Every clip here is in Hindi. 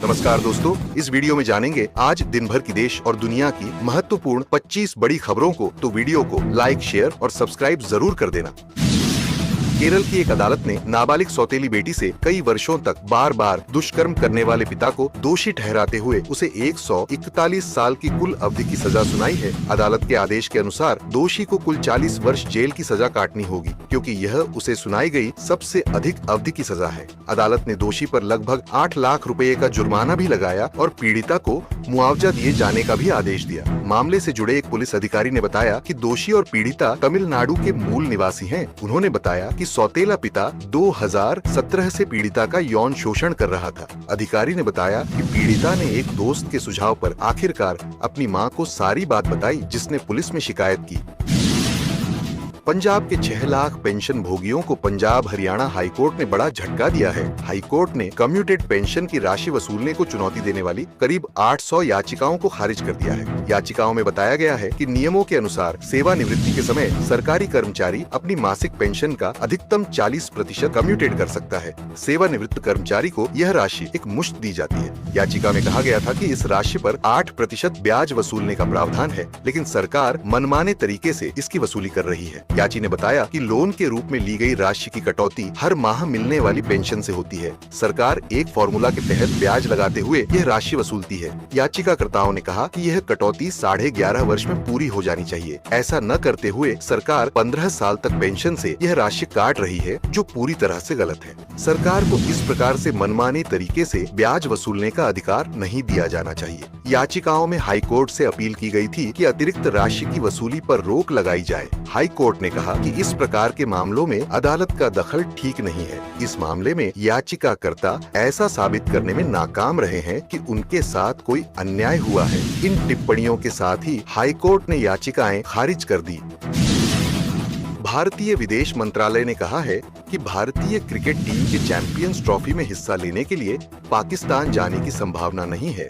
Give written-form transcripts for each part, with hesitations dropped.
नमस्कार दोस्तों, इस वीडियो में जानेंगे आज दिन भर की देश और दुनिया की महत्वपूर्ण 25 बड़ी खबरों को। तो वीडियो को लाइक, शेयर और सब्सक्राइब जरूर कर देना। केरल की एक अदालत ने नाबालिग सौतेली बेटी से कई वर्षों तक बार बार दुष्कर्म करने वाले पिता को दोषी ठहराते हुए उसे 141 साल की कुल अवधि की सजा सुनाई है। अदालत के आदेश के अनुसार दोषी को कुल 40 वर्ष जेल की सजा काटनी होगी, क्योंकि यह उसे सुनाई गई सबसे अधिक अवधि की सजा है। अदालत ने दोषी पर लगभग 8 लाख रुपए का जुर्माना भी लगाया और पीड़िता को मुआवजा दिए जाने का भी आदेश दिया। मामले से जुड़े एक पुलिस अधिकारी ने बताया कि दोषी और पीड़िता तमिलनाडु के मूल निवासी हैं। उन्होंने बताया कि सौतेला पिता 2017 से पीड़िता का यौन शोषण कर रहा था। अधिकारी ने बताया कि पीड़िता ने एक दोस्त के सुझाव पर आखिरकार अपनी मां को सारी बात बताई, जिसने पुलिस में शिकायत की। पंजाब के 6 लाख पेंशन भोगियों को पंजाब हरियाणा हाईकोर्ट ने बड़ा झटका दिया है। हाईकोर्ट ने कम्यूटेड पेंशन की राशि वसूलने को चुनौती देने वाली करीब 800 याचिकाओं को खारिज कर दिया है। याचिकाओं में बताया गया है कि नियमों के अनुसार सेवानिवृत्ति के समय सरकारी कर्मचारी अपनी मासिक पेंशन का अधिकतम 40% कम्यूटेड कर सकता है। सेवानिवृत्त कर्मचारी को यह राशि एक मुश्त दी जाती है। याचिका में कहा गया था कि इस राशि पर 8% ब्याज वसूलने का प्रावधान है, लेकिन सरकार मनमाने तरीके से इसकी वसूली कर रही है। याची ने बताया कि लोन के रूप में ली गई राशि की कटौती हर माह मिलने वाली पेंशन से होती है। सरकार एक फॉर्मूला के तहत ब्याज लगाते हुए यह राशि वसूलती है। याचिकाकर्ताओं ने कहा कि यह कटौती 11.5 वर्ष में पूरी हो जानी चाहिए। ऐसा न करते हुए सरकार 15 साल तक पेंशन से यह राशि काट रही है, जो पूरी तरह से गलत है। सरकार को इस प्रकार से मनमाने तरीके से ब्याज वसूलने का अधिकार नहीं दिया जाना चाहिए। याचिकाओं में हाईकोर्ट से अपील की गई थी कि अतिरिक्त राशि की वसूली पर रोक लगाई जाए। हाईकोर्ट ने कहा कि इस प्रकार के मामलों में अदालत का दखल ठीक नहीं है। इस मामले में याचिकाकर्ता ऐसा साबित करने में नाकाम रहे हैं कि उनके साथ कोई अन्याय हुआ है। इन टिप्पणियों के साथ ही हाईकोर्ट ने याचिकाएं खारिज कर दी। भारतीय विदेश मंत्रालय ने कहा है कि भारतीय क्रिकेट टीम के चैंपियंस ट्रॉफी में हिस्सा लेने के लिए पाकिस्तान जाने की संभावना नहीं है।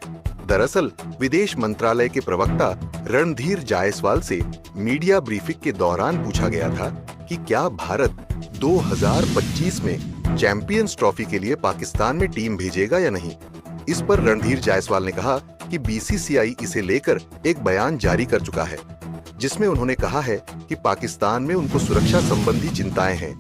दरअसल विदेश मंत्रालय के प्रवक्ता रणधीर जायसवाल से मीडिया ब्रीफिंग के दौरान पूछा गया था कि क्या भारत 2025 में चैंपियंस ट्रॉफी के लिए पाकिस्तान में टीम भेजेगा या नहीं। इस पर रणधीर जायसवाल ने कहा कि बीसीसीआई इसे लेकर एक बयान जारी कर चुका है, जिसमें उन्होंने कहा है कि पाकिस्तान में उनको सुरक्षा संबंधी चिंताएं हैं,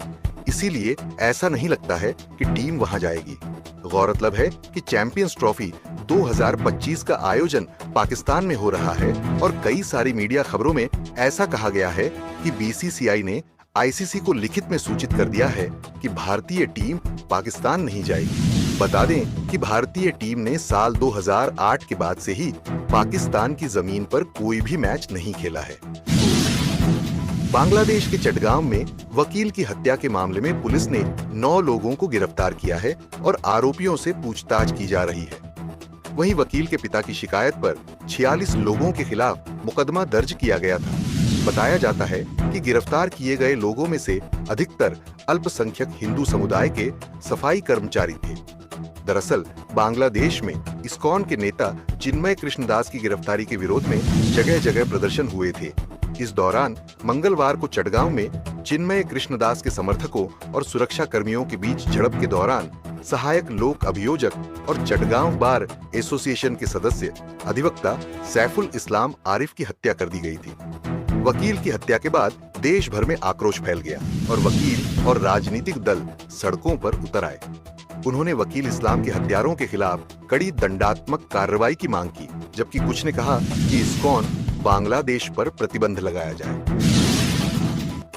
इसीलिए ऐसा नहीं लगता है कि टीम वहां जाएगी। गौरतलब है कि चैंपियंस ट्रॉफी 2025 का आयोजन पाकिस्तान में हो रहा है और कई सारी मीडिया खबरों में ऐसा कहा गया है कि बीसीसीआई ने आईसीसी को लिखित में सूचित कर दिया है कि भारतीय टीम पाकिस्तान नहीं जाएगी। बता दें कि भारतीय टीम ने साल 2008 के बाद से ही पाकिस्तान की जमीन पर कोई भी मैच नहीं खेला है। बांग्लादेश के चटगांव में वकील की हत्या के मामले में पुलिस ने 9 लोगों को गिरफ्तार किया है और आरोपियों से पूछताछ की जा रही है। वहीं वकील के पिता की शिकायत पर 46 लोगों के खिलाफ मुकदमा दर्ज किया गया था। बताया जाता है कि गिरफ्तार किए गए लोगों में से अधिकतर अल्पसंख्यक हिंदू समुदाय के सफाई कर्मचारी थे। दरअसल बांग्लादेश में इस्कॉन के नेता चिन्मय कृष्णदास की गिरफ्तारी के विरोध में जगह जगह प्रदर्शन हुए थे। इस दौरान मंगलवार को चटगांव में चिन्मय कृष्णदास के समर्थकों और सुरक्षा कर्मियों के बीच झड़प के दौरान सहायक लोक अभियोजक और चटगांव बार एसोसिएशन के सदस्य अधिवक्ता सैफुल इस्लाम आरिफ की हत्या कर दी गई थी। वकील की हत्या के बाद देश भर में आक्रोश फैल गया और वकील और राजनीतिक दल सड़कों पर उतर आए। उन्होंने वकील इस्लाम के हत्यारों के खिलाफ कड़ी दंडात्मक कार्रवाई की मांग की, जबकि कुछ ने कहा कि इस्कॉन बांग्लादेश पर प्रतिबंध लगाया जाए।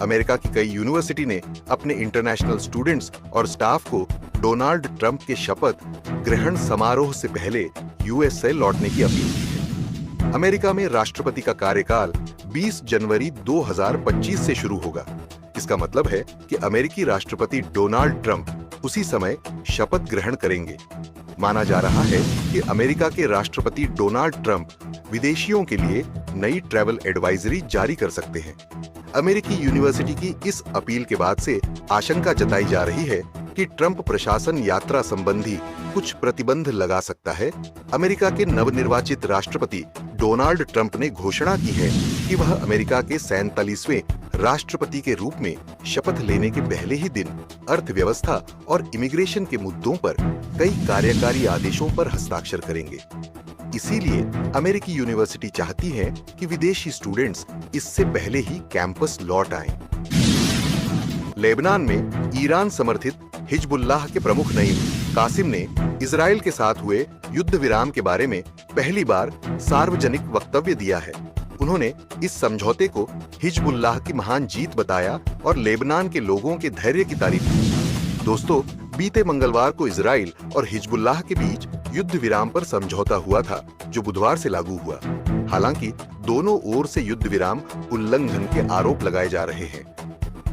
अमेरिका की कई यूनिवर्सिटी ने अपने इंटरनेशनल स्टूडेंट्स और स्टाफ को डोनाल्ड ट्रंप के शपथ ग्रहण समारोह से पहले यूएस से लौटने की अपील की है। अमेरिका में राष्ट्रपति का कार्यकाल 20 जनवरी 2025 से शुरू होगा। इसका मतलब है कि अमेरिकी राष्ट्रपति डोनाल्ड ट्रंप उसी समय शपथ ग्रहण करेंगे। माना जा रहा है कि अमेरिका के राष्ट्रपति डोनाल्ड ट्रंप विदेशियों के लिए नई ट्रैवल एडवाइजरी जारी कर सकते हैं। अमेरिकी यूनिवर्सिटी की इस अपील के बाद से आशंका जताई जा रही है कि ट्रंप प्रशासन यात्रा संबंधी कुछ प्रतिबंध लगा सकता है। अमेरिका के नवनिर्वाचित राष्ट्रपति डोनाल्ड ट्रंप ने घोषणा की है कि वह अमेरिका के 47वें राष्ट्रपति के रूप में शपथ लेने के पहले ही दिन अर्थव्यवस्था और इमिग्रेशन के मुद्दों पर कई कार्यकारी आदेशों पर हस्ताक्षर करेंगे। इसीलिए अमेरिकी यूनिवर्सिटी चाहती है कि विदेशी स्टूडेंट्स इससे पहले ही कैंपस लौट आएं। लेबनान में ईरान समर्थित हिजबुल्लाह के प्रमुख नईम कासिम ने इजराइल के साथ हुए युद्ध विराम के बारे में पहली बार सार्वजनिक वक्तव्य दिया है। उन्होंने इस समझौते को हिजबुल्लाह की महान जीत बताया और लेबनान के लोगों के धैर्य की तारीफ की। दोस्तों, बीते मंगलवार को इजराइल और हिजबुल्लाह के बीच युद्ध विराम पर समझौता हुआ था, जो बुधवार से लागू हुआ। हालांकि दोनों ओर से युद्ध विराम उल्लंघन के आरोप लगाए जा रहे हैं।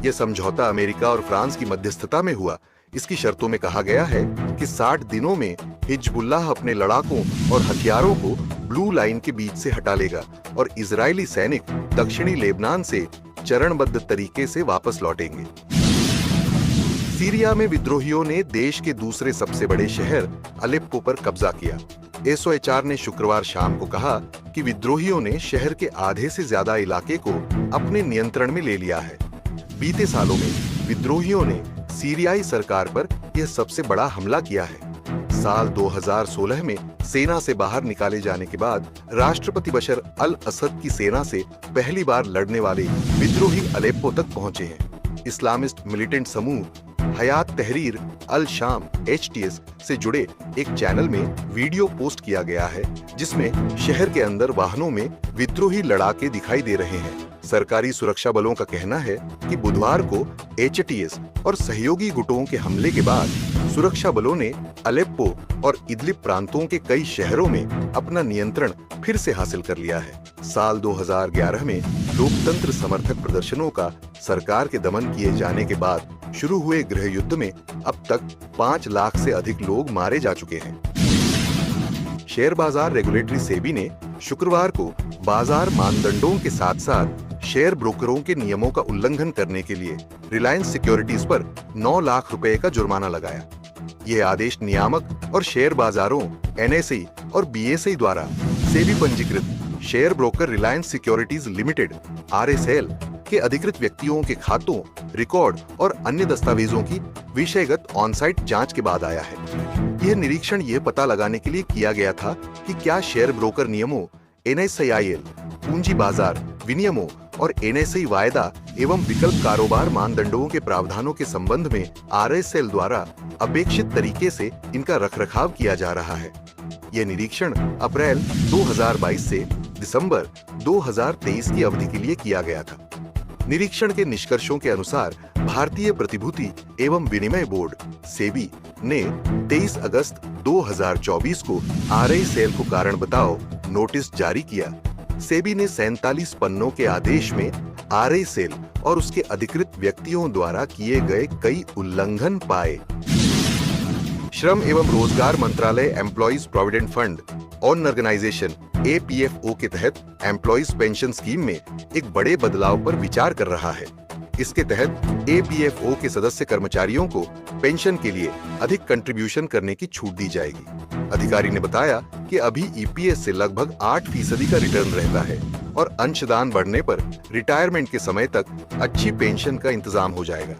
यह समझौता अमेरिका और फ्रांस की मध्यस्थता में हुआ। इसकी शर्तों में कहा गया है कि 60 दिनों में हिजबुल्लाह अपने लड़ाकों और हथियारों को ब्लू लाइन के बीच से हटा लेगा और इजरायली सैनिक दक्षिणी लेबनान से चरणबद्ध तरीके से वापस लौटेंगे। सीरिया में विद्रोहियों ने देश के दूसरे सबसे बड़े शहर अलेप्पो पर कब्जा किया। एसओएचआर ने शुक्रवार शाम को कहा कि विद्रोहियों ने शहर के आधे से ज्यादा इलाके को अपने नियंत्रण में ले लिया है। बीते सालों में विद्रोहियों ने सीरियाई सरकार पर यह सबसे बड़ा हमला किया है। साल 2016 में सेना से बाहर निकाले जाने के बाद राष्ट्रपति बशर अल असद की सेना से पहली बार लड़ने वाले विद्रोही अलेप्पो तक पहुंचे हैं। इस्लामिस्ट मिलिटेंट समूह हयात तहरीर अल शाम HTS से जुड़े एक चैनल में वीडियो पोस्ट किया गया है, जिसमें शहर के अंदर वाहनों में विद्रोही लड़ाके दिखाई दे रहे हैं। सरकारी सुरक्षा बलों का कहना है कि बुधवार को HTS और सहयोगी गुटों के हमले के बाद सुरक्षा बलों ने अलेप्पो और इदलिब प्रांतों के कई शहरों में अपना नियंत्रण फिर से हासिल कर लिया है। साल 2011 में लोकतंत्र समर्थक प्रदर्शनों का सरकार के दमन किए जाने के बाद शुरू हुए गृह युद्ध में अब तक 5 लाख से अधिक लोग मारे जा चुके हैं। शेयर बाजार रेगुलेटरी सेबी ने शुक्रवार को बाजार मानदंडों के साथ साथ शेयर ब्रोकरों के नियमों का उल्लंघन करने के लिए रिलायंस सिक्योरिटीज पर 9 लाख रुपए का जुर्माना लगाया। यह आदेश नियामक और शेयर बाजारों NSE और BSE द्वारा सेबी पंजीकृत share broker Reliance securities limited RSL के अधिकृत व्यक्तियों के खातों, रिकॉर्ड और अन्य दस्तावेजों की विषयगत ऑनसाइट जांच के बाद आया है। यह निरीक्षण यह पता लगाने के लिए किया गया था कि क्या शेयर ब्रोकर नियमों, NSIL, पूंजी बाजार विनियमों और NSE वायदा एवं विकल्प कारोबार मानदंडों के प्रावधानों के संबंध में RSL द्वारा अपेक्षित तरीके से इनका रखरखाव किया जा रहा है। यह निरीक्षण अप्रैल 2022 से दिसंबर 2023 की अवधि के लिए किया गया था। निरीक्षण के निष्कर्षों के अनुसार भारतीय प्रतिभूति एवं विनिमय बोर्ड सेबी ने 23 अगस्त 2024 को RSL को कारण बताओ नोटिस जारी किया। सेबी ने 47 पन्नों के आदेश में RSL और उसके अधिकृत व्यक्तियों द्वारा किए गए कई उल्लंघन पाए। श्रम एवं रोजगार मंत्रालय employees provident fund organisation APFO के तहत एम्प्लॉइज पेंशन स्कीम में एक बड़े बदलाव पर विचार कर रहा है। इसके तहत APFO के सदस्य कर्मचारियों को पेंशन के लिए अधिक कंट्रीब्यूशन करने की छूट दी जाएगी। अधिकारी ने बताया कि अभी EPS से लगभग 8% का रिटर्न रहता है और अंशदान बढ़ने पर रिटायरमेंट के समय तक अच्छी पेंशन का इंतजाम हो जाएगा।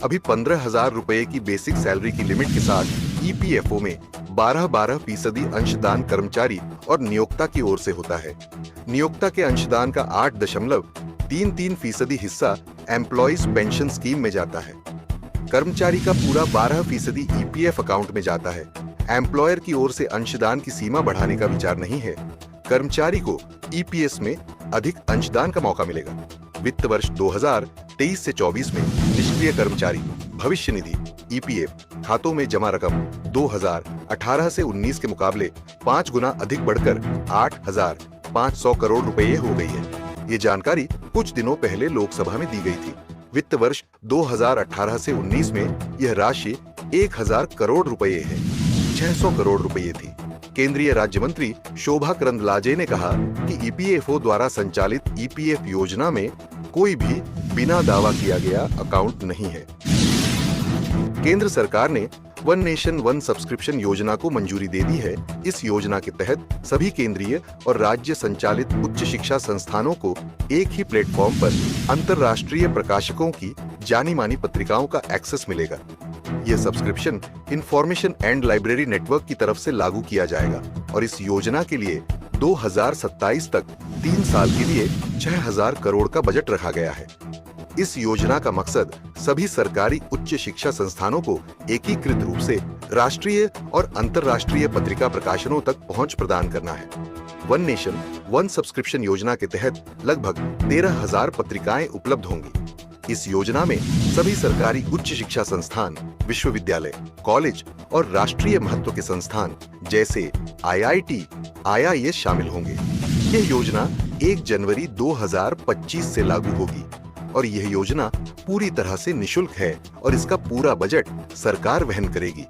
अभी 15,000 रुपए की बेसिक सैलरी की लिमिट के साथ EPFO में 12% अंशदान कर्मचारी और नियोक्ता की ओर से होता है। नियोक्ता के अंशदान का 8.33% हिस्सा एम्प्लॉइज पेंशन स्कीम में जाता है। कर्मचारी का पूरा 12% EPF अकाउंट में जाता है। एम्प्लॉयर की ओर से अंशदान की सीमा बढ़ाने का विचार नहीं है। कर्मचारी को EPS में अधिक अंशदान का मौका मिलेगा। वित्त वर्ष 2023 से 24 में निष्क्रिय कर्मचारी भविष्य निधि EPF खातों में जमा रकम 2018 से 19 के मुकाबले 5 गुना अधिक बढ़कर 8,500 करोड़ रुपए हो गई है। ये जानकारी कुछ दिनों पहले लोकसभा में दी गई थी। वित्त वर्ष 2018 से 19 में यह राशि 1,000 करोड़ रुपए है, 600 करोड़ रुपए थी। केंद्रीय राज्य मंत्री शोभा करंदलाजे ने कहा कि EPFO द्वारा संचालित EPF योजना में कोई भी बिना दावा किया गया अकाउंट नहीं है। केंद्र सरकार ने वन नेशन वन सब्सक्रिप्शन योजना को मंजूरी दे दी है। इस योजना के तहत सभी केंद्रीय और राज्य संचालित उच्च शिक्षा संस्थानों को एक ही प्लेटफॉर्म पर अंतर्राष्ट्रीय प्रकाशकों की जानी मानी पत्रिकाओं का एक्सेस मिलेगा। यह subscription information and library network की तरफ से लागू किया जाएगा और इस योजना के लिए 2027 तक 3 साल के लिए 6000 करोड़ का बजट रखा गया है। इस योजना का मकसद सभी सरकारी उच्च शिक्षा संस्थानों को एकीकृत रूप से राष्ट्रीय और अंतर्राष्ट्रीय पत्रिका प्रकाशनों तक पहुंच प्रदान करना है। वन नेशन वन सब्सक्रिप्शन योजना के तहत लगभग 13,000 पत्रिकाएं उपलब्ध होंगी। इस योजना में सभी सरकारी उच्च शिक्षा संस्थान, विश्वविद्यालय, कॉलेज और राष्ट्रीय महत्व के संस्थान जैसे IIT, IIS शामिल होंगे। यह योजना 1 जनवरी 2025 से लागू होगी और यह योजना पूरी तरह से निशुल्क है और इसका पूरा बजट सरकार वहन करेगी।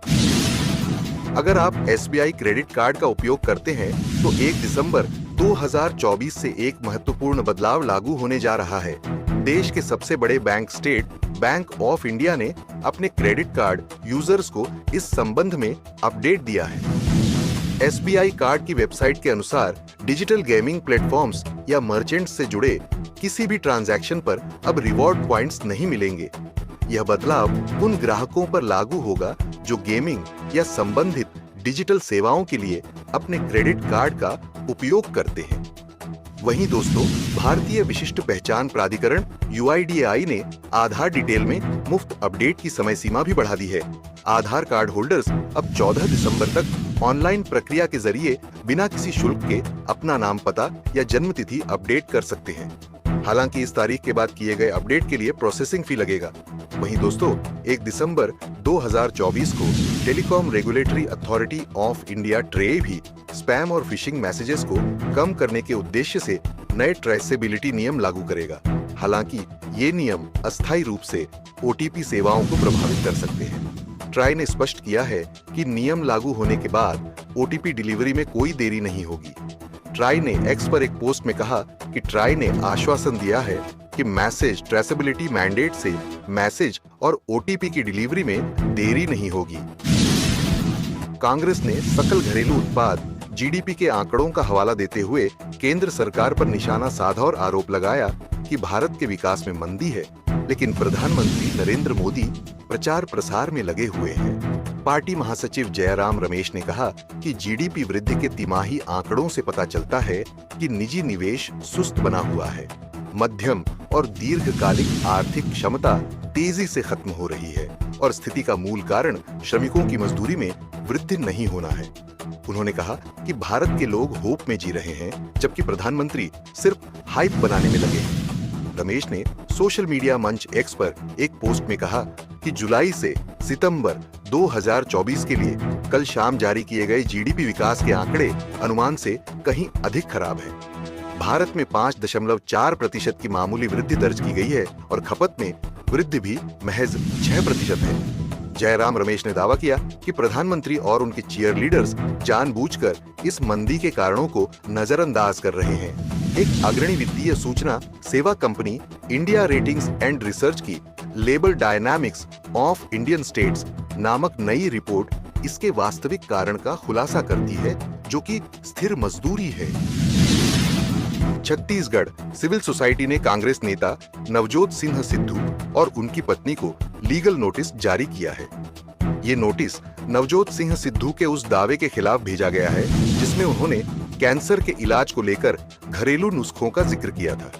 अगर आप SBI क्रेडिट कार्ड का उपयोग करते हैं तो 1 दिसंबर 2024 से एक महत्वपूर्ण बदलाव लागू होने जा रहा है। देश के सबसे बड़े bank state bank of India ने अपने क्रेडिट कार्ड यूजर्स को इस संबंध में अपडेट दिया है। SBI कार्ड की वेबसाइट के अनुसार डिजिटल गेमिंग प्लेटफॉर्म्स या मर्चेंट्स से जुड़े किसी भी ट्रांजैक्शन पर अब रिवॉर्ड पॉइंट्स नहीं मिलेंगे। यह बदलाव उन ग्राहकों पर लागू होगा जो गेमिंग या संबंधित डिजिटल सेवाओं के लिए अपने क्रेडिट कार्ड का उपयोग करते हैं। वहीं दोस्तों, भारतीय विशिष्ट पहचान प्राधिकरण UIDAI ने आधार डिटेल में मुफ्त अपडेट की समय सीमा भी बढ़ा दी है। आधार कार्ड होल्डर्स अब 14 दिसंबर तक ऑनलाइन प्रक्रिया के जरिए बिना किसी शुल्क के अपना नाम, पता या जन्म तिथि अपडेट कर सकते हैं। हालांकि इस तारीख के बाद किए गए अपडेट के लिए प्रोसेसिंग फी लगेगा। वहीं दोस्तों, 1 दिसंबर 2024 को telecom regulatory authority of India tray भी स्पैम और फिशिंग मैसेजेस को कम करने के उद्देश्य से नए ट्रेसेबिलिटी नियम लागू करेगा। हालांकि ये नियम अस्थायी रूप से OTP सेवाओं को प्रभावित कर सकते हैं। ट्राई ने स्पष्ट किया है कि नियम लागू होने के बाद OTP डिलीवरी में कोई देरी नहीं होगी। ट्राई ने X पर एक पोस्ट में कहा कि ट्राई ने आश्वासन दिया है कि मैसेज ट्रेसेबिलिटी मैंडेट से मैसेज और OTP की डिलीवरी में देरी नहीं होगी। कांग्रेस ने सकल घरेलू उत्पाद GDP के आंकड़ों का हवाला देते हुए केंद्र सरकार पर निशाना साधा और आरोप लगाया कि भारत के विकास में मंदी है, लेकिन प्रधानमंत्री नरेंद्र मोदी प्रचार प्रसार में लगे हुए हैं। पार्टी महासचिव जयराम रमेश ने कहा कि GDP वृद्धि के तिमाही आंकड़ों से पता चलता है कि निजी निवेश सुस्त बना हुआ है। मध्यम और दीर्घकालिक आर्थिक क्षमता तेजी से खत्म हो रही है और स्थिति का मूल कारण श्रमिकों की मजदूरी में वृद्धि नहीं होना है। उन्होंने कहा कि भारत के लोग होप में जी रहे हैं, जबकि प्रधानमंत्री सिर्फ हाइप बनाने में लगे हैं। रमेश ने सोशल मीडिया मंच X पर एक पोस्ट में कहा कि जुलाई से सितंबर 2024 के लिए कल शाम जारी किए गए GDP विकास के आंकड़े अनुमान से कहीं अधिक खराब है। भारत में 5.4% की मामूली वृद्धि दर्ज की गई है और खपत में वृद्धि भी महज 6% है। जयराम रमेश ने दावा किया कि प्रधानमंत्री और उनके चीयर लीडर्स जानबूझकर इस मंदी के कारणों को नजरअंदाज कर रहे हैं। एक अग्रणी वित्तीय सूचना सेवा कंपनी इंडिया रेटिंग्स एंड रिसर्च की labour dynamics of Indian states नामक नई रिपोर्ट इसके वास्तविक कारण का खुलासा करती है, जो कि स्थिर मजदूरी है। छत्तीसगढ़ सिविल सोसाइटी ने कांग्रेस नेता नवजोत सिंह सिद्धू और उनकी पत्नी को लीगल नोटिस जारी किया है। ये नोटिस नवजोत सिंह सिद्धू के उस दावे के खिलाफ भेजा गया है जिसमें उन्होंने कैंसर के इलाज को लेकर घरेलू नुस्खों का जिक्र किया था।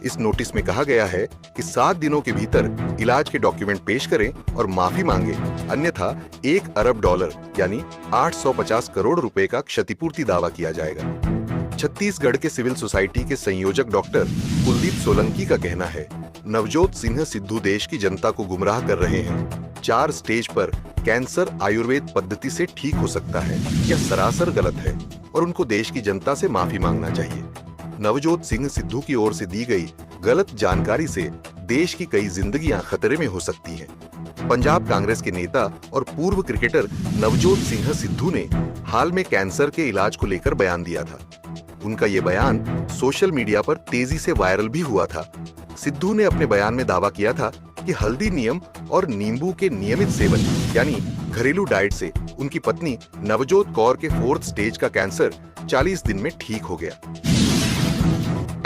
इस नोटिस में कहा गया है कि 7 दिनों के भीतर इलाज के डॉक्यूमेंट पेश करें और माफी मांगे, अन्यथा $1 अरब यानी 850 करोड़ रुपए का क्षतिपूर्ति दावा किया जाएगा। छत्तीसगढ़ के सिविल सोसाइटी के संयोजक डॉक्टर कुलदीप सोलंकी का कहना है, नवजोत सिंह सिद्धू देश की जनता को गुमराह कर रहे हैं। 4 स्टेज पर कैंसर आयुर्वेद पद्धति से ठीक हो सकता है, यह सरासर गलत है और उनको देश की जनता से माफी मांगना चाहिए। नवजोत सिंह सिद्धू की ओर से दी गई गलत जानकारी से देश की कई जिंदगियां खतरे में हो सकती हैं। पंजाब कांग्रेस के नेता और पूर्व क्रिकेटर नवजोत सिंह सिद्धू ने हाल में कैंसर के इलाज को लेकर बयान दिया था। उनका ये बयान सोशल मीडिया पर तेजी से वायरल भी हुआ था। सिद्धू ने अपने बयान में दावा किया था कि हल्दी नियम और नींबू के नियमित सेवन यानी घरेलू डाइट से उनकी पत्नी नवजोत कौर के 4th स्टेज का कैंसर 40 दिन में ठीक हो गया।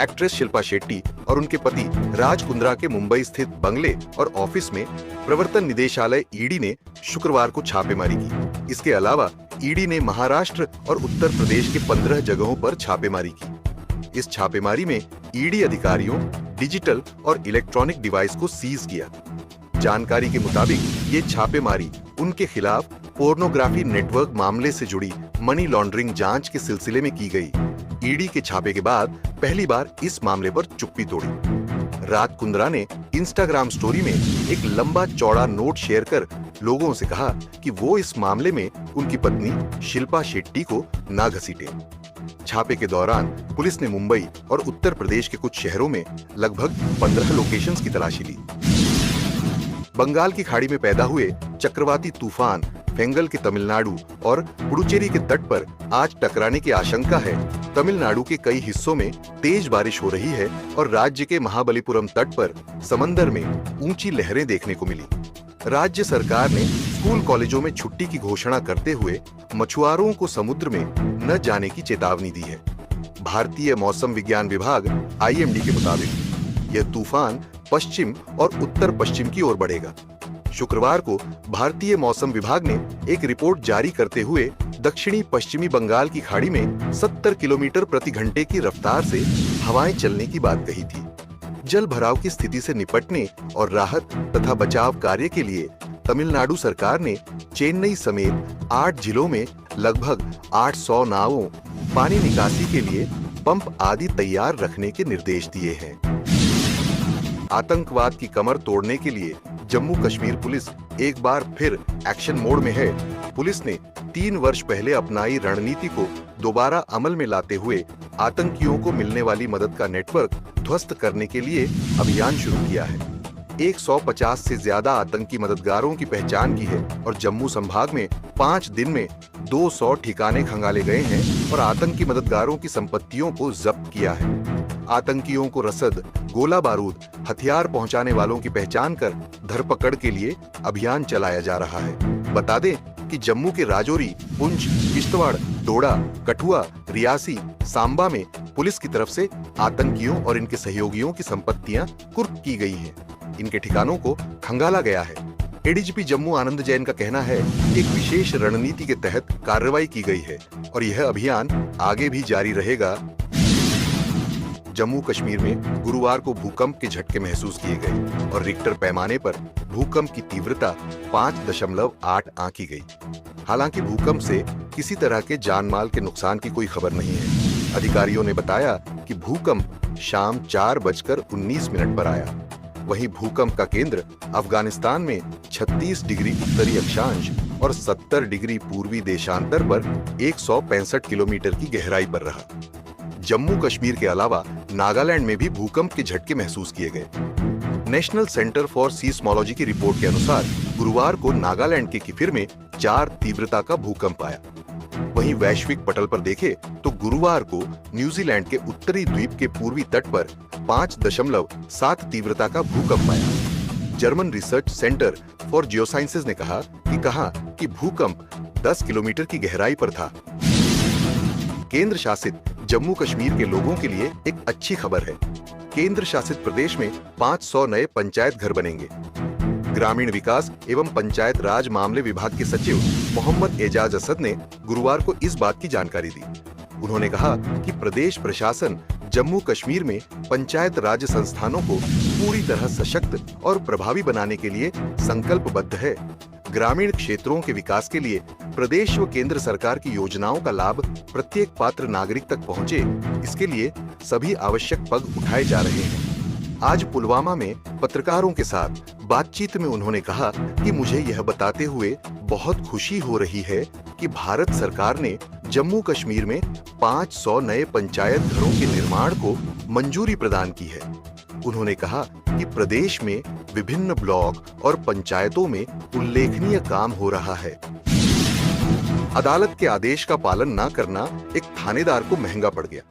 एक्ट्रेस शिल्पा शेट्टी और उनके पति राज कुंद्रा के मुंबई स्थित बंगले और ऑफिस में प्रवर्तन निदेशालय ईडी ने शुक्रवार को छापेमारी की। इसके अलावा ईडी ने महाराष्ट्र और उत्तर प्रदेश के 15 जगहों पर छापेमारी की। इस छापेमारी में ईडी अधिकारियों डिजिटल और इलेक्ट्रॉनिक डिवाइस को सीज किया। जानकारी के मुताबिक ये छापेमारी उनके खिलाफ पोर्नोग्राफी नेटवर्क मामले से जुड़ी मनी लॉन्ड्रिंग जांच के सिलसिले में की गई। ईडी के छापे के बाद पहली बार इस मामले पर चुप्पी तोड़ी। राज कुंद्रा ने इंस्टाग्राम स्टोरी में एक लंबा चौड़ा नोट शेयर कर लोगों से कहा कि वो इस मामले में उनकी पत्नी शिल्पा शेट्टी को ना घसीटे। छापे के दौरान पुलिस ने मुंबई और उत्तर प्रदेश के कुछ शहरों में लगभग 15 लोकेशंस की तलाशी ली। बंगाल की खाड़ी में पैदा हुए चक्रवाती तूफान फेंगल के तमिलनाडु और पुडुचेरी के तट पर आज टकराने की आशंका है। तमिलनाडु के कई हिस्सों में तेज बारिश हो रही है और राज्य के महाबलीपुरम तट पर समंदर में ऊंची लहरें देखने को मिली। राज्य सरकार ने स्कूल कॉलेजों में छुट्टी की घोषणा करते हुए मछुआरों को समुद्र में न जाने की चेतावनी दी है। भारतीय मौसम विज्ञान विभाग IMD के मुताबिक यह तूफान पश्चिम और उत्तर पश्चिम की ओर बढ़ेगा। शुक्रवार को भारतीय मौसम विभाग ने एक रिपोर्ट जारी करते हुए दक्षिणी पश्चिमी बंगाल की खाड़ी में 70 किलोमीटर प्रति घंटे की रफ्तार से हवाएं चलने की बात कही थी। जल भराव की स्थिति से निपटने और राहत तथा बचाव कार्य के लिए तमिलनाडु सरकार ने चेन्नई समेत 8 जिलों में लगभग 800 नावों, पानी निकासी के लिए पंप आदि तैयार रखने के निर्देश दिए हैं। आतंकवाद की कमर तोड़ने के लिए जम्मू कश्मीर पुलिस एक बार फिर एक्शन मोड में है। पुलिस ने 3 वर्ष पहले अपनाई रणनीति को दोबारा अमल में लाते हुए आतंकियों को मिलने वाली मदद का नेटवर्क ध्वस्त करने के लिए अभियान शुरू किया है। 150 से ज्यादा आतंकी मददगारों की पहचान की है और जम्मू संभाग में 5 दिन में 200 ठिकाने खंगाले गए हैं और आतंकी मददगारों की संपत्तियों को जब्त किया है। आतंकियों को रसद, गोला बारूद, हथियार पहुंचाने वालों की पहचान कर धरपकड़ के लिए अभियान चलाया जा रहा है। बता दें कि जम्मू के राजौरी, पुंछ, किश्तवाड़, डोडा, कठुआ, रियासी, सांबा में पुलिस की तरफ से आतंकियों और इनके सहयोगियों की संपत्तियां कुर्क की गई हैं। इनके ठिकानों को खंगाला गया है। ADGP जम्मू आनंद जैन का कहना है कि एक विशेष रणनीति के तहत कार्रवाई की गई है और यह अभियान आगे भी जारी रहेगा। जम्मू कश्मीर में गुरुवार को भूकंप के झटके महसूस किए गए और रिक्टर पैमाने पर भूकंप की तीव्रता 5.8 आंकी गई। हालांकि भूकंप से किसी तरह के जानमाल के नुकसान की कोई खबर नहीं है। अधिकारियों ने बताया कि भूकंप शाम 4:19 पर आया। वहीं भूकंप का केंद्र अफगानिस्तान में 36 डिग्री उत्तरी अक्षांश और 70 डिग्री पूर्वी देशांतर पर 165 किलोमीटर की गहराई पर रहा। जम्मू कश्मीर के अलावा नागालैंड में भी भूकंप के झटके महसूस किए गए। नेशनल सेंटर फॉर सीस्मोलॉजी की रिपोर्ट के अनुसार गुरुवार को नागालैंड के किफिर में 4 तीव्रता का भूकंप आया। वहीं वैश्विक पटल पर देखें तो गुरुवार को न्यूजीलैंड के उत्तरी द्वीप के पूर्वी तट पर 5.7 तीव्रता का भूकंप आया। German research centre for geosciences ने कहा कि भूकंप 10 किलोमीटर की गहराई पर था। केंद्र शासित जम्मू कश्मीर के लोगों के लिए एक अच्छी खबर है। केंद्र शासित प्रदेश में 500 नए पंचायत घर बनेंगे। ग्रामीण विकास एवं पंचायत राज मामले विभाग के सचिव मोहम्मद एजाज असद ने गुरुवार को इस बात की जानकारी दी। उन्होंने कहा कि प्रदेश प्रशासन जम्मू कश्मीर में पंचायत राज संस्थानों को पूरी तरह सशक्त और प्रभावी बनाने के लिए संकल्पबद्ध है। ग्रामीण क्षेत्रों के विकास के लिए प्रदेश व केंद्र सरकार की योजनाओं का लाभ प्रत्येक पात्र नागरिक तक पहुंचे, इसके लिए सभी आवश्यक पग उठाए जा रहे हैं। आज पुलवामा में पत्रकारों के साथ बातचीत में उन्होंने कहा कि मुझे यह बताते हुए बहुत खुशी हो रही है कि भारत सरकार ने जम्मू कश्मीर में 500 नए पंचायत घरों के निर्माण को मंजूरी प्रदान की है। उन्होंने कहा कि प्रदेश में विभिन्न ब्लॉक और पंचायतों में उल्लेखनीय काम हो रहा है। अदालत के आदेश का पालन न करना एक थानेदार को महंगा पड़ गया।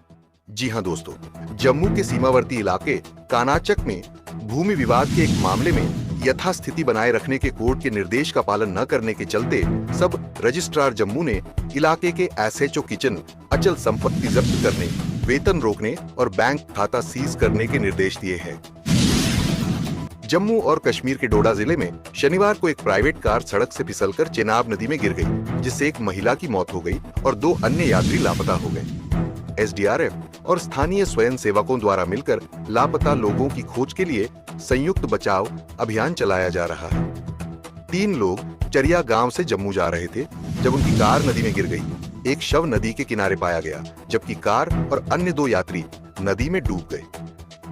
जी हां दोस्तों, जम्मू के सीमावर्ती इलाके कानाचक में भूमि विवाद के एक मामले में यथास्थिति बनाए रखने के कोर्ट के निर्देश का पालन न करने के चलते सब रजिस्ट्रार जम्मू ने इलाके के एसएचओ किचन अचल संपत्ति जब्त करने, वेतन रोकने और बैंक खाता सीज करने के निर्देश दिए हैं। जम्मू और कश्मीर के डोडा जिले में शनिवार को एक प्राइवेट कार सड़क से फिसलकर चेनाब नदी में गिर गई, जिससे एक महिला की मौत हो गई और 2 अन्य यात्री लापता हो गए। एसडीआरएफ और स्थानीय स्वयं सेवकों द्वारा मिलकर लापता लोगों की खोज के लिए संयुक्त बचाव अभियान चलाया जा रहा है। 3 लोग चरिया गांव से जम्मू जा रहे थे जब उनकी कार नदी में गिर गई। एक शव नदी के किनारे पाया गया, जबकि कार और अन्य 2 यात्री नदी में डूब गए।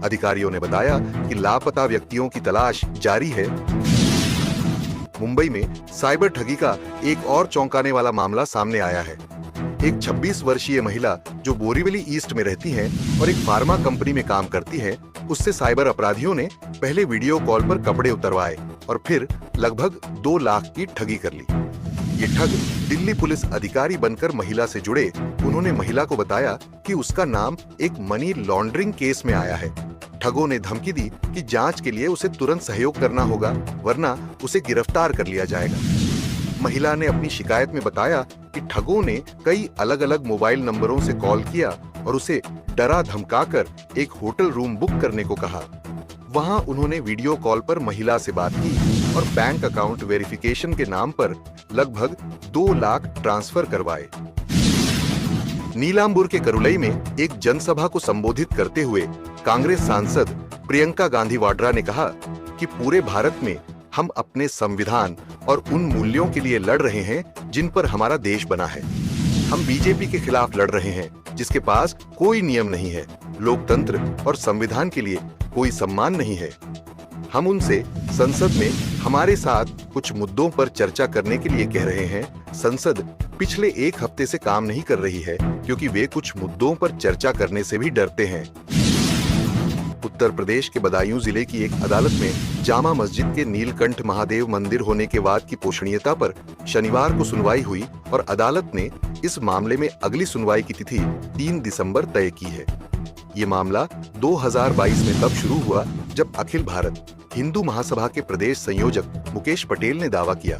अधिकारियों ने बताया कि लापता व्यक्तियों की तलाश जारी है। मुंबई में साइबर ठगी का एक और चौंकाने वाला मामला सामने आया है। एक 26 वर्षीय महिला जो बोरीवली ईस्ट में रहती है और एक फार्मा कंपनी में काम करती है, उससे साइबर अपराधियों ने पहले वीडियो कॉल पर कपड़े उतरवाए और फिर लगभग 2 लाख की ठगी कर ली। ये ठग दिल्ली पुलिस अधिकारी बनकर महिला से जुड़े। उन्होंने महिला को बताया कि उसका नाम एक मनी लॉन्ड्रिंग केस में आया है। ठगों ने धमकी दी कि जांच के लिए उसे तुरंत सहयोग करना होगा, वरना उसे गिरफ्तार कर लिया जाएगा। महिला ने अपनी शिकायत में बताया कि ठगों ने कई अलग-अलग मोबाइल नंबरों से कॉल किया और उसे डरा धमकाकर एक होटल रूम बुक करने को कहा। वहां उन्होंने वीडियो कॉल पर महिला से बात की और बैंक अकाउंट वेरिफिकेशन के नाम पर लगभग 2 लाख ट्रांसफर करवाए। नीलांबुर के करुलई में एक जनसभा को संबोधित करते हुए कांग्रेस सांसद प्रियंका गांधी वाड्रा ने कहा कि पूरे भारत में हम अपने संविधान और उन मूल्यों के लिए लड़ रहे हैं जिन पर हमारा देश बना है। हम बीजेपी के खिलाफ लड़ रहे हैं, जिसके पास कोई नियम नहीं है, लोकतंत्र और संविधान के लिए कोई सम्मान नहीं है। हम उनसे संसद में हमारे साथ कुछ मुद्दों पर चर्चा करने के लिए कह रहे हैं। संसद पिछले 1 हफ्ते से काम नहीं कर रही है क्योंकि वे कुछ मुद्दों पर चर्चा करने से भी डरते हैं। उत्तर प्रदेश के बदायूं जिले की एक अदालत में जामा मस्जिद के नीलकंठ महादेव मंदिर होने के वाद की पोषणीयता पर शनिवार को सुनवाई हुई और अदालत ने इस मामले में अगली सुनवाई की तिथि 3 दिसंबर तय की है। ये मामला 2022 में तब शुरू हुआ जब अखिल भारत हिंदू महासभा के प्रदेश संयोजक मुकेश पटेल ने दावा किया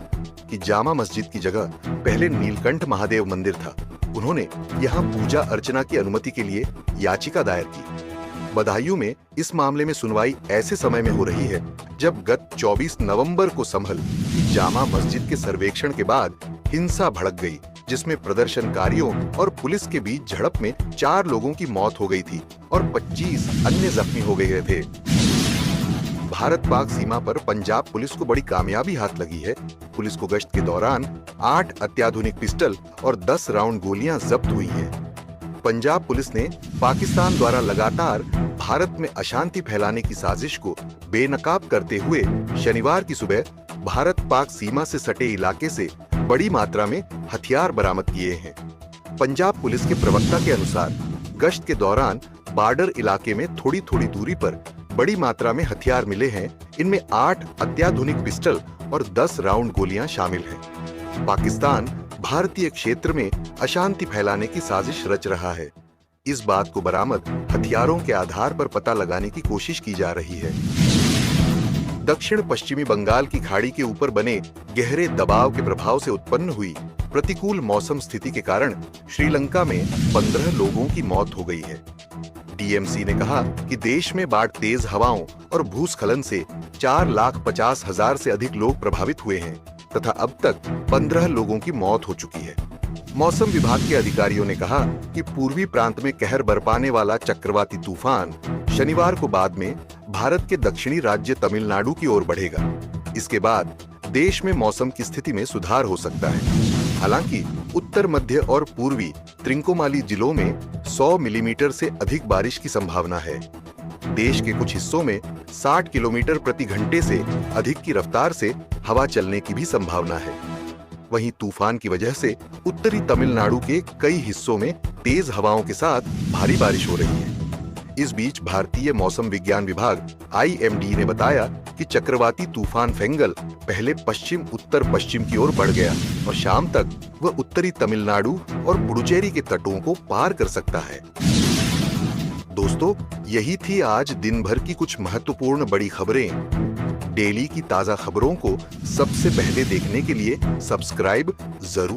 कि जामा मस्जिद की जगह पहले नीलकंठ महादेव मंदिर था। उन्होंने यहाँ पूजा अर्चना की अनुमति के लिए याचिका दायर की। बदायूं में इस मामले में सुनवाई ऐसे समय में हो रही है जब गत 24 नवंबर को संभल की जामा मस्जिद के सर्वेक्षण के बाद हिंसा भड़क गई, जिसमें प्रदर्शनकारियों और पुलिस के बीच झड़प में 4 लोगों की मौत हो गई थी और 25 अन्य जख्मी हो गए थे। भारत पाक सीमा पर पंजाब पुलिस को बड़ी कामयाबी हाथ लगी है। पुलिस को गश्त के दौरान 8 अत्याधुनिक पिस्टल और 10 राउंड गोलियां जब्त हुई हैं। पंजाब पुलिस ने पाकिस्तान द्वारा लगातार भारत में अशांति फैलाने की साजिश को बेनकाब करते हुए शनिवार की सुबह भारत पाक सीमा से सटे इलाके से बड़ी मात्रा में हथियार बरामद किए हैं। पंजाब पुलिस के प्रवक्ता के अनुसार गश्त के दौरान बॉर्डर इलाके में थोड़ी थोड़ी दूरी पर बड़ी मात्रा में हथियार मिले हैं। इनमें 8 अत्याधुनिक पिस्टल और 10 राउंड गोलियां शामिल हैं। पाकिस्तान भारतीय क्षेत्र में अशांति फैलाने की साजिश रच रहा है। इस बात को बरामद हथियारों के आधार पर पता लगाने की कोशिश की जा रही है। दक्षिण पश्चिमी बंगाल की खाड़ी के ऊपर बने गहरे दबाव के प्रभाव से उत्पन्न हुई प्रतिकूल मौसम स्थिति के कारण श्रीलंका में 15 लोगों की मौत हो गई है। डीएमसी ने कहा कि देश में बाढ़, तेज हवाओं और भूस्खलन से 4,50,000 से अधिक लोग प्रभावित हुए हैं तथा अब तक 15 लोगों की मौत हो चुकी है। मौसम विभाग के अधिकारियों ने कहा कि पूर्वी प्रांत में कहर बरपाने वाला चक्रवाती तूफान शनिवार को बाद में भारत के दक्षिणी राज्य तमिलनाडु की ओर बढ़ेगा। इसके बाद देश में मौसम की स्थिति में सुधार हो सकता है। हालांकि उत्तर मध्य और पूर्वी त्रिंकोमाली जिलों में 100 मिलीमीटर से अधिक बारिश की संभावना है। देश के कुछ हिस्सों में 60 किलोमीटर प्रति घंटे से अधिक की रफ्तार से हवा चलने की भी संभावना है। वहीं तूफान की वजह से उत्तरी तमिलनाडु के कई हिस्सों में तेज हवाओं के साथ भारी बारिश हो रही है। इस बीच भारतीय मौसम विज्ञान विभाग IMD ने बताया कि चक्रवाती तूफान फेंगल पहले पश्चिम उत्तर पश्चिम की ओर बढ़ गया और शाम तक वह उत्तरी तमिलनाडु और पुडुचेरी के तटों को पार कर सकता है। दोस्तों, यही थी आज दिन भर की कुछ महत्वपूर्ण बड़ी खबरें। डेली की ताजा खबरों को सबसे पहले देखने के लिए सब्सक्राइब जरूर